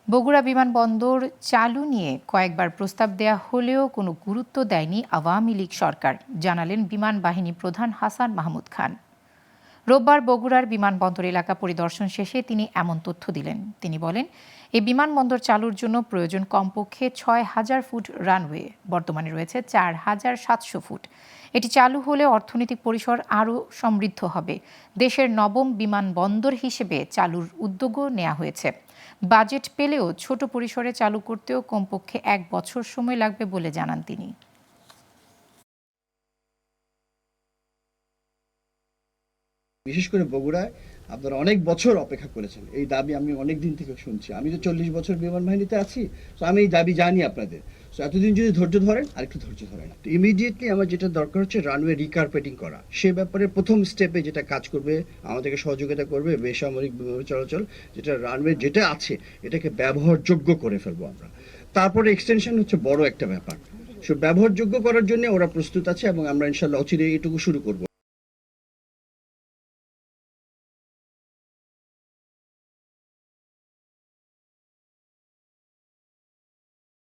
বগুড়া বিমানবন্দর চালু নিয়ে কয়েকবার প্রস্তাব দেয়া হলেও কোনো গুরুত্ব দেয়নি আওয়ামী লীগ সরকার, জানালেন বিমান বাহিনী প্রধান হাসান মাহমুদ খান। রোববার বগুড়ার বিমানবন্দর এলাকা পরিদর্শন শেষে তিনি এমন তথ্য দিলেন। তিনি বলেন, এই বিমানবন্দর চালুর জন্য প্রয়োজন কমপক্ষে ৬,০০০ ফুট রানওয়ে, বর্তমানে রয়েছে ৪,৭০০ ফুট। এটি চালু হলে অর্থনৈতিক পরিসর আরও সমৃদ্ধ হবে। দেশের নবম বিমানবন্দর হিসেবে চালুর উদ্যোগও নেওয়া হয়েছে। বাজেট পেলেও ছোট পরিসরে চালু করতেও কমপক্ষে ১ বছর সময় লাগবে বলে জানান তিনি। বিশেষ করে বগুড়ায় আপনারা অনেক বছর অপেক্ষা করেছেন, এই দাবি আমি অনেক দিন থেকে শুনছি। আমি তো 40 বছর বিমান বাহিনীতে আছি, তো আমি এই দাবি জানি আপনাদের। তো এতদিন যদি ধৈর্য ধরেন, আরেকটু ধৈর্য ধরেন। তো ইমিডিয়েটলি আমার যেটা দরকার হচ্ছে রানওয়ে রিকার্পেটিং করা। সে ব্যাপারে প্রথম স্টেপে যেটা কাজ করবে, আমাদেরকে সহযোগিতা করবে বেসামরিক বিমান চলাচল, যেটা রানওয়ে যেটা আছে এটাকে ব্যবহারযোগ্য করে ফেলবো আমরা। তারপরে এক্সটেনশন হচ্ছে বড় একটা ব্যাপার। সো ব্যবহারযোগ্য করার জন্য ওরা প্রস্তুত আছে এবং আমরা ইনশাল্লাহ অচিরেই এটুকু শুরু করবো।